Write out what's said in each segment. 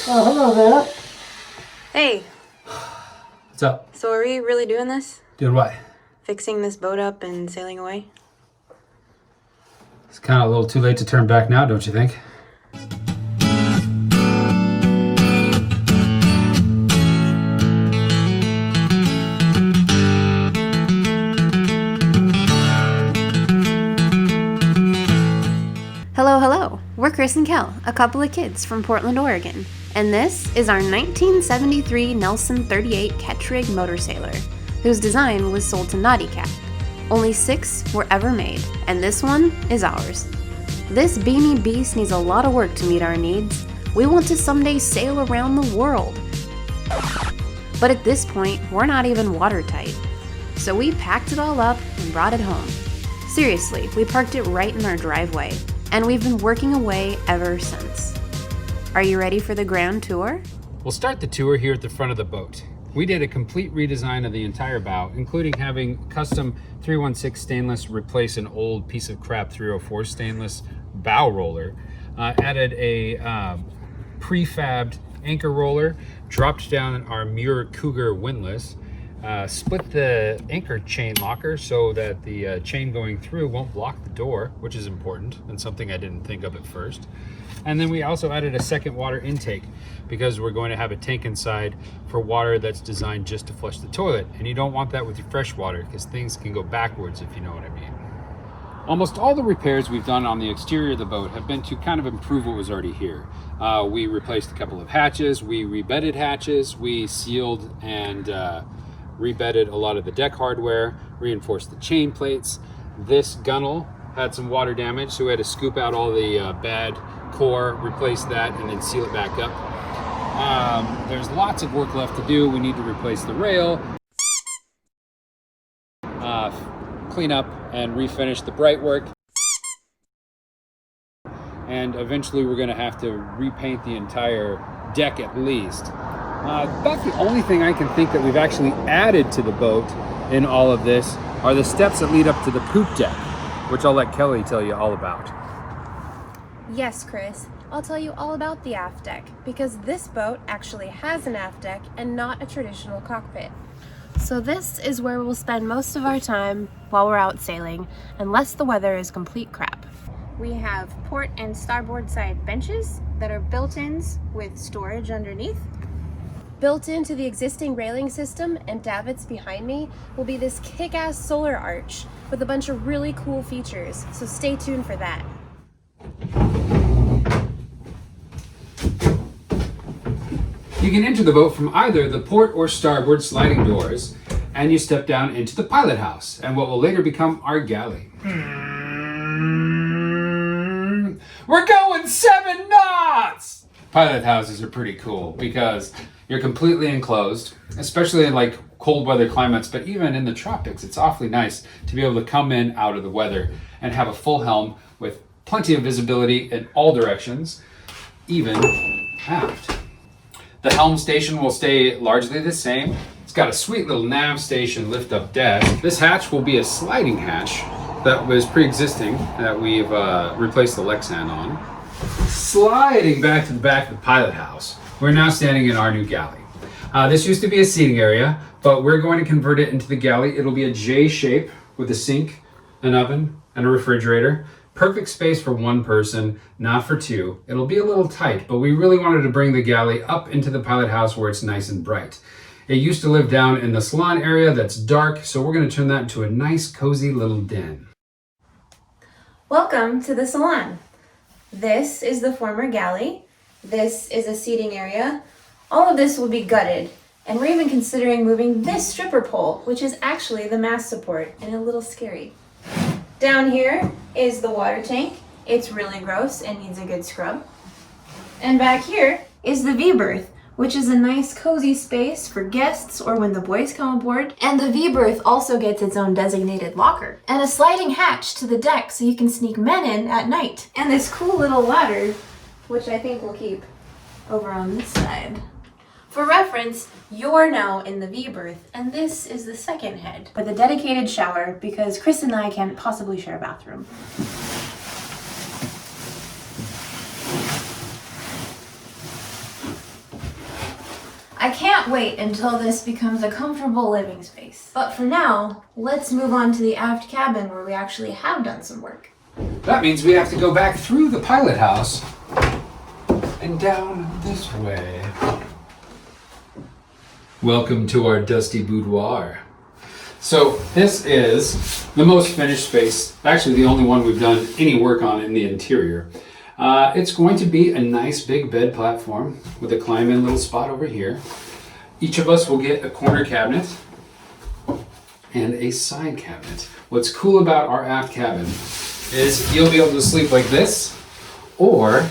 Oh, hello there. Hey, What's up? so are we really doing this? Doing what? Fixing this boat up and sailing away? It's kind of a little too late to turn back now, don't you think? Hello. We're Chris and Kell, a couple of kids from Portland, Oregon. And this is our 1973 Nelson 38 Ketch Rig motor sailor, whose design was sold to Nauticat. Only 6 were ever made, and this one is ours. This beamy beast needs a lot of work to meet our needs. We want to someday sail around the world. But at this point, we're not even watertight. So we packed it all up and brought it home. Seriously, we parked it right in our driveway, and we've been working away ever since. Are you ready for the grand tour? We'll start the tour here at the front of the boat. We did a complete redesign of the entire bow, including having custom 316 stainless replace an old piece of crap 304 stainless bow roller. Added a prefabbed anchor roller, dropped down our Muir Cougar windlass, split the anchor chain locker so that the chain going through won't block the door, which is important and something I didn't think of at first. And then we also added a second water intake because we're going to have a tank inside for water that's designed just to flush the toilet. And you don't want that with your fresh water because things can go backwards, if you know what I mean. Almost all the repairs we've done on the exterior of the boat have been to kind of improve what was already here. We replaced a couple of hatches, we rebedded hatches, we sealed and rebedded a lot of the deck hardware, reinforced the chain plates. This gunnel had some water damage, so we had to scoop out all the bad core, replace that, and then seal it back up. There's lots of work left to do. We need to replace the rail, clean up and refinish the brightwork, and eventually we're going to have to repaint the entire deck at least. About the only thing I can think that we've actually added to the boat in all of this are the steps that lead up to the poop deck, which I'll let Kelly tell you all about. Yes, Chris. I'll tell you all about the aft deck, because this boat actually has an aft deck and not a traditional cockpit. So this is where we'll spend most of our time while we're out sailing, unless the weather is complete crap. We have port and starboard side benches that are built-ins with storage underneath. Built into the existing railing system and davits behind me will be this kick-ass solar arch with a bunch of really cool features, so stay tuned for that. You can enter the boat from either the port or starboard sliding doors, and you step down into the pilot house and what will later become our galley. We're going 7 knots! Pilot houses are pretty cool because you're completely enclosed, especially in like cold weather climates, but even in the tropics, it's awfully nice to be able to come in out of the weather and have a full helm with plenty of visibility in all directions, even aft. The helm station will stay largely the same. It's got a sweet little nav station lift-up desk. This hatch will be a sliding hatch that was pre-existing that we've replaced the Lexan on. Sliding back to the back of the pilot house, we're now standing in our new galley. This used to be a seating area, but we're going to convert it into the galley. It'll be a J shape with a sink, an oven, and a refrigerator. Perfect space for 1 person, not for 2. It'll be a little tight, but we really wanted to bring the galley up into the pilot house where it's nice and bright. It used to live down in the salon area that's dark, so we're going to turn that into a nice, cozy little den. Welcome to the salon. This is the former galley. This is a seating area. All of this will be gutted, and we're even considering moving this stripper pole, which is actually the mast support, and a little scary. Down here is the water tank. It's really gross and needs a good scrub. And back here is the V-berth, which is a nice cozy space for guests or when the boys come aboard. And the V-berth also gets its own designated locker and a sliding hatch to the deck so you can sneak men in at night. And this cool little ladder, which I think we'll keep over on this side. For reference, you're now in the V-berth, and this is the second head with a dedicated shower because Chris and I can't possibly share a bathroom. I can't wait until this becomes a comfortable living space. But for now, let's move on to the aft cabin where we actually have done some work. That means we have to go back through the pilot house and down this way. Welcome to our dusty boudoir. So this is the most finished space, actually the only one we've done any work on in the interior. It's going to be a nice big bed platform with a climb-in little spot over here. Each of us will get a corner cabinet and a side cabinet. What's cool about our aft cabin is you'll be able to sleep like this, or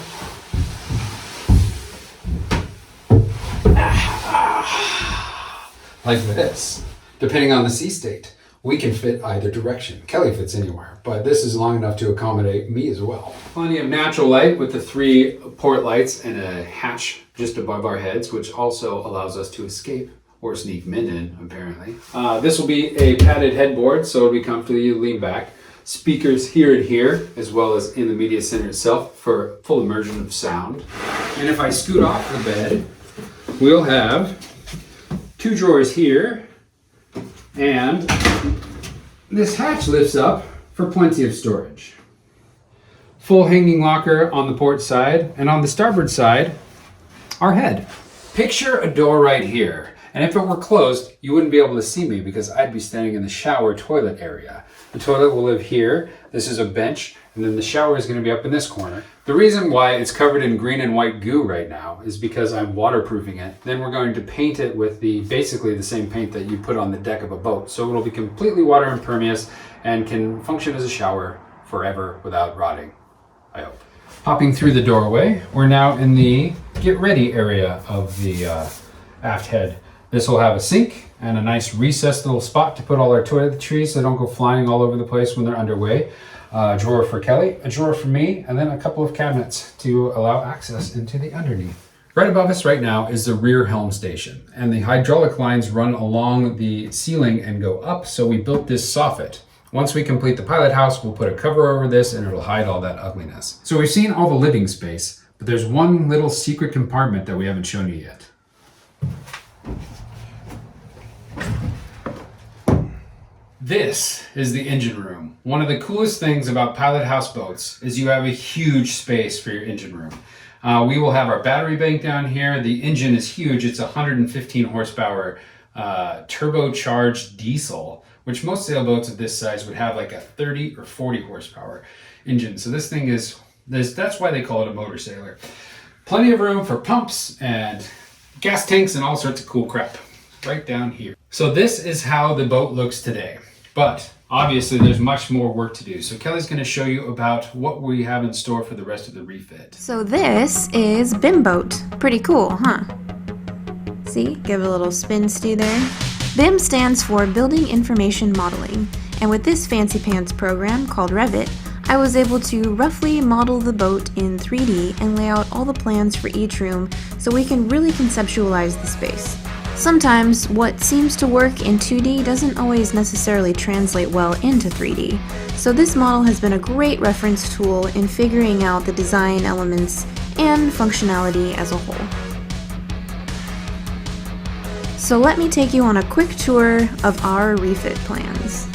like this. Depending on the sea state, we can fit either direction. Kelly fits anywhere, but this is long enough to accommodate me as well. Plenty of natural light with the 3 port lights and a hatch just above our heads, which also allows us to escape or sneak men in, apparently. This will be a padded headboard, so it'll be comfortable. You lean back. Speakers here and here, as well as in the media center itself for full immersion of sound. And if I scoot off the bed, we'll have 2 drawers here, and this hatch lifts up for plenty of storage. Full hanging locker on the port side, and on the starboard side, our head. Picture a door right here, and if it were closed, you wouldn't be able to see me because I'd be standing in the shower toilet area. The toilet will live here, this is a bench, and then the shower is going to be up in this corner. The reason why it's covered in green and white goo right now is because I'm waterproofing it. Then we're going to paint it with basically the same paint that you put on the deck of a boat. So it'll be completely water impervious and can function as a shower forever without rotting, I hope. Popping through the doorway, we're now in the get ready area of the aft head. This will have a sink and a nice recessed little spot to put all our toiletries so they don't go flying all over the place when they're underway. A drawer for Kelly, a drawer for me, and then a couple of cabinets to allow access into the underneath. Right above us right now is the rear helm station, and the hydraulic lines run along the ceiling and go up, so we built this soffit. Once we complete the pilot house, we'll put a cover over this and it'll hide all that ugliness. So we've seen all the living space, but there's one little secret compartment that we haven't shown you yet. This is the engine room. One of the coolest things about pilot houseboats is you have a huge space for your engine room. We will have our battery bank down here. The engine is huge. It's 115 horsepower turbocharged diesel, which most sailboats of this size would have like a 30 or 40 horsepower engine. So this thing is, that's why they call it a motor sailor. Plenty of room for pumps and gas tanks and all sorts of cool crap right down here. So this is how the boat looks today. But obviously there's much more work to do. So Kelly's going to show you about what we have in store for the rest of the refit. So this is BIM Boat. Pretty cool, huh? See, give it a little spin stay there. BIM stands for Building Information Modeling. And with this fancy pants program called REFIT, I was able to roughly model the boat in 3D and lay out all the plans for each room so we can really conceptualize the space. Sometimes what seems to work in 2D doesn't always necessarily translate well into 3D, so this model has been a great reference tool in figuring out the design elements and functionality as a whole. So let me take you on a quick tour of our refit plans.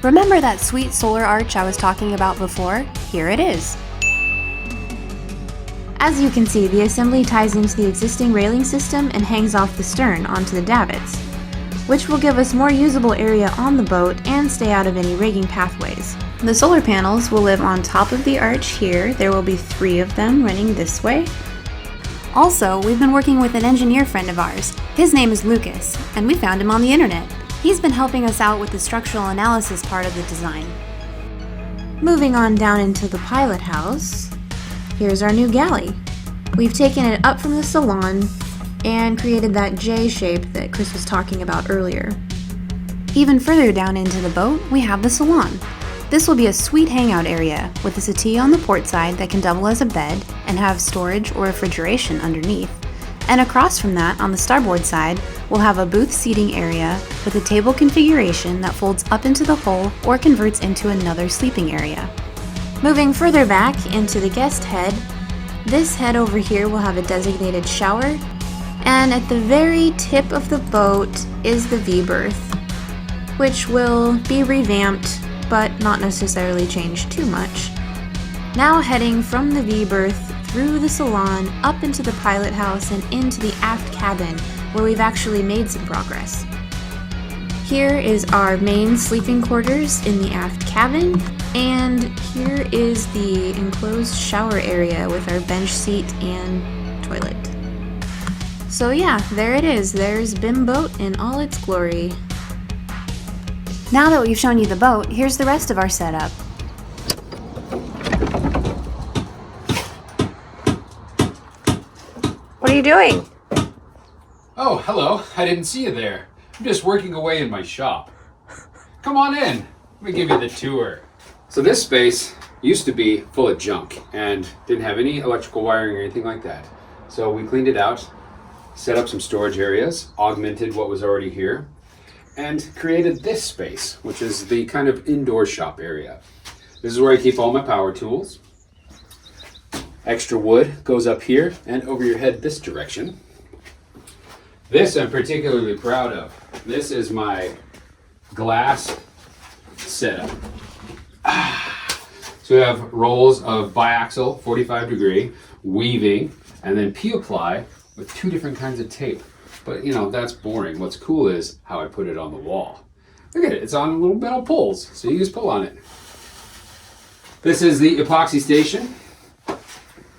Remember that sweet solar arch I was talking about before? Here it is. As you can see, the assembly ties into the existing railing system and hangs off the stern onto the davits, which will give us more usable area on the boat and stay out of any rigging pathways. The solar panels will live on top of the arch here. There will be 3 of them running this way. Also, we've been working with an engineer friend of ours. His name is Lucas, and we found him on the internet. He's been helping us out with the structural analysis part of the design. Moving on down into the pilot house, here's our new galley. We've taken it up from the salon and created that J shape that Chris was talking about earlier. Even further down into the boat, we have the salon. This will be a sweet hangout area with a settee on the port side that can double as a bed and have storage or refrigeration underneath. And across from that, on the starboard side, we'll have a booth seating area with a table configuration that folds up into the hull or converts into another sleeping area. Moving further back into the guest head, this head over here will have a designated shower And at the very tip of the boat is the V-berth, which will be revamped, but not necessarily changed too much. Now heading from the V-berth through the salon, up into the pilot house, and into the aft cabin, where we've actually made some progress. Here is our main sleeping quarters in the aft cabin, and here is the enclosed shower area with our bench seat and toilet. So yeah, there it is. There's BIM Boat in all its glory. Now that we've shown you the boat, here's the rest of our setup. What are you doing? Oh, hello. I didn't see you there. I'm just working away in my shop. Come on in. Let me give you the tour. So this space used to be full of junk and didn't have any electrical wiring or anything like that. So we cleaned it out, set up some storage areas, augmented what was already here, and created this space, which is the kind of indoor shop area. This is where I keep all my power tools. Extra wood goes up here and over your head this direction. This I'm particularly proud of. This is my glass setup. So we have rolls of biaxial 45 degree weaving and then P-apply with 2 different kinds of tape. But you know, that's boring. What's cool is how I put it on the wall. Look at it, it's on little metal poles, so you just pull on it. This is the epoxy station,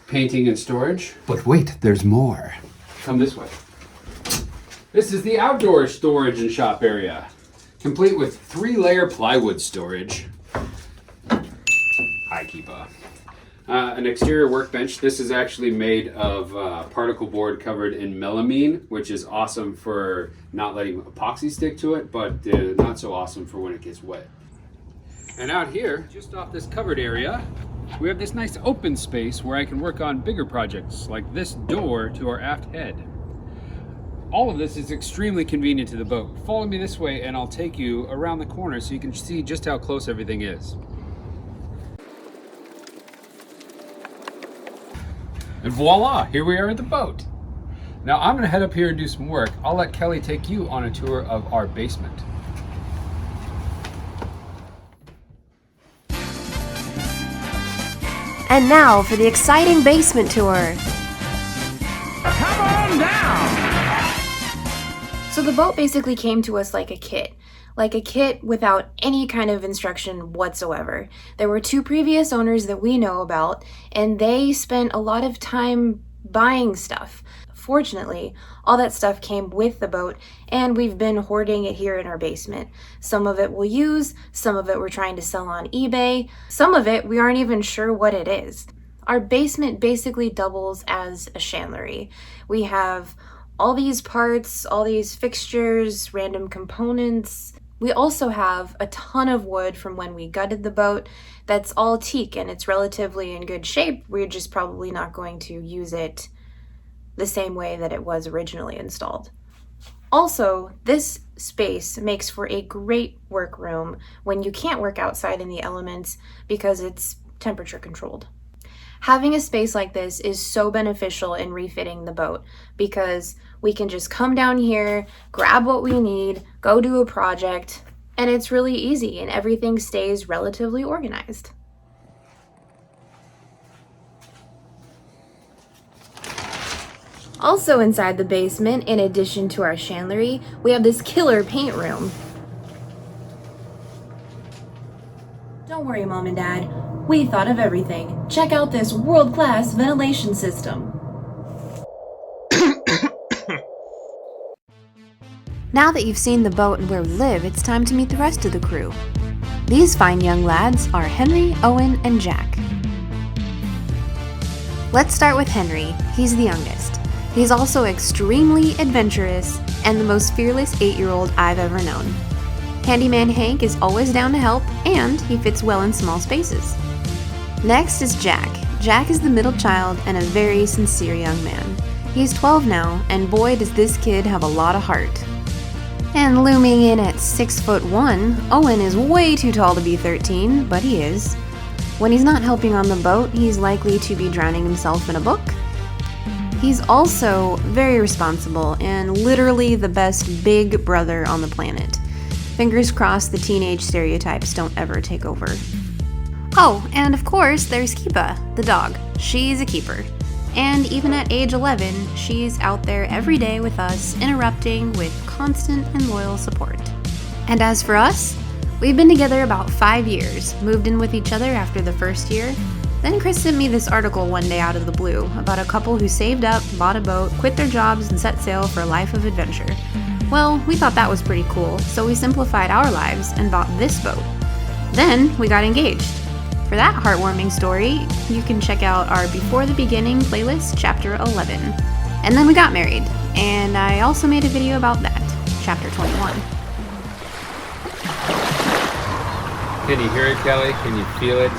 painting and storage. But wait, there's more. Come this way. This is the outdoor storage and shop area, complete with 3-layer plywood storage. Hi, Keepa. An exterior workbench. This is actually made of particle board covered in melamine, which is awesome for not letting epoxy stick to it, but not so awesome for when it gets wet. And out here, just off this covered area, we have this nice open space where I can work on bigger projects, like this door to our aft head. All of this is extremely convenient to the boat. Follow me this way and I'll take you around the corner so you can see just how close everything is. And voila, here we are at the boat. Now I'm gonna head up here and do some work. I'll let Kelly take you on a tour of our basement. And now for the exciting basement tour. Come on down! So the boat basically came to us like a kit without any kind of instruction whatsoever. There were 2 previous owners that we know about, and they spent a lot of time buying stuff. Fortunately, all that stuff came with the boat, and we've been hoarding it here in our basement. Some of it we'll use, some of it we're trying to sell on eBay, some of it we aren't even sure what it is. Our basement basically doubles as a chandlery. We have all these parts, all these fixtures, random components. We also have a ton of wood from when we gutted the boat that's all teak and it's relatively in good shape. We're just probably not going to use it the same way that it was originally installed. Also, this space makes for a great workroom when you can't work outside in the elements because it's temperature controlled. Having a space like this is so beneficial in refitting the boat because we can just come down here, grab what we need, go do a project, and it's really easy and everything stays relatively organized. Also inside the basement, in addition to our chandlery, we have this killer paint room. Don't worry, Mom and Dad. We thought of everything. Check out this world-class ventilation system. Now that you've seen the boat and where we live, it's time to meet the rest of the crew. These fine young lads are Henry, Owen, and Jack. Let's start with Henry. He's the youngest. He's also extremely adventurous and the most fearless 8-year-old I've ever known. Handyman Hank is always down to help, and he fits well in small spaces. Next is Jack. Jack is the middle child and a very sincere young man. He's 12 now, and boy does this kid have a lot of heart. And looming in at 6'1", Owen is way too tall to be 13, but he is. When he's not helping on the boat, he's likely to be drowning himself in a book. He's also very responsible and literally the best big brother on the planet. Fingers crossed the teenage stereotypes don't ever take over. Oh, and of course there's Kipa, the dog. She's a keeper. And even at age 11, she's out there every day with us, interrupting with constant and loyal support. And as for us, we've been together about 5 years, moved in with each other after the first year. Then Chris sent me this article one day out of the blue about a couple who saved up, bought a boat, quit their jobs, and set sail for a life of adventure. Well, we thought that was pretty cool, so we simplified our lives and bought this boat. Then we got engaged. For that heartwarming story, you can check out our Before the Beginning playlist, chapter 11. And then we got married, and I also made a video about that, chapter 21. Can you hear it, Kelly? Can you feel it?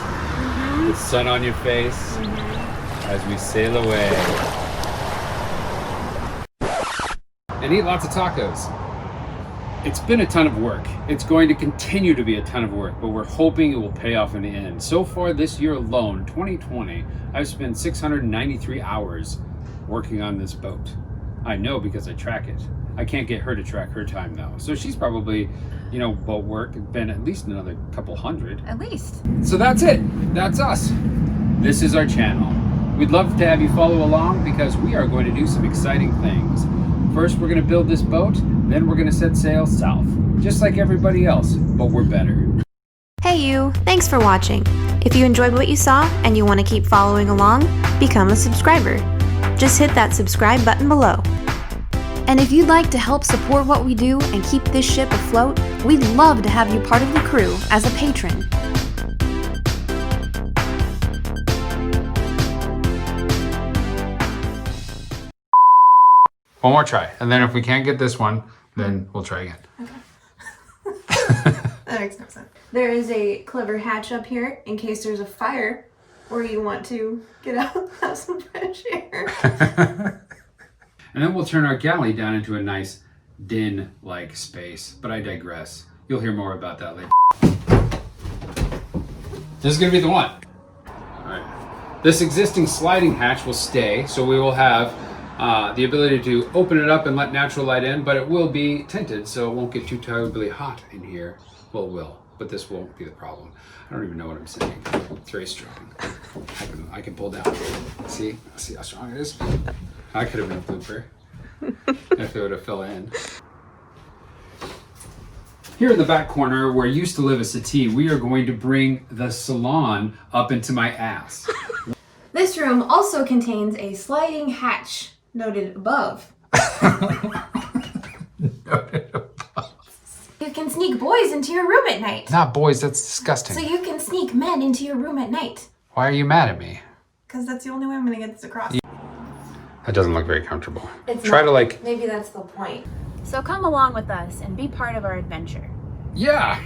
The sun on your face as we sail away. And eat lots of tacos. It's been a ton of work. It's going to continue to be a ton of work, but we're hoping it will pay off in the end. So far this year alone, 2020, I've spent 693 hours working on this boat. I know because I track it. I can't get her to track her time though. So she's probably, boat work been at least another couple hundred. At least. So that's it. That's us. This is our channel. We'd love to have you follow along because we are going to do some exciting things. First, we're going to build this boat, then we're going to set sail south. Just like everybody else, but we're better. Hey you, thanks for watching. If you enjoyed what you saw and you want to keep following along, become a subscriber. Just hit that subscribe button below. And if you'd like to help support what we do and keep this ship afloat, we'd love to have you part of the crew as a patron. One more try, and then if we can't get this one, then we'll try again. That makes no sense. There is a clever hatch up here in case there's a fire or you want to get out and have some fresh air. And then we'll turn our galley down into a nice den-like space, but I digress. You'll hear more about that later. This is gonna be the one. All right. This existing sliding hatch will stay, so we will have the ability to open it up and let natural light in, but it will be tinted, so it won't get too terribly hot in here. Well, it will, but this won't be the problem. I don't even know what I'm saying. It's very strong. I can pull down. See how strong it is? I could have been a blooper if it would have fell in. Here in the back corner where used to live a settee, we are going to bring the salon up into my ass. This room also contains a sliding hatch, noted above. Noted above. You can sneak boys into your room at night. Not boys, that's disgusting. So you can sneak men into your room at night. Why are you mad at me? Because that's the only way I'm going to get this across. That doesn't look very comfortable. It's Try not. to Maybe that's the point. So come along with us and be part of our adventure. Yeah.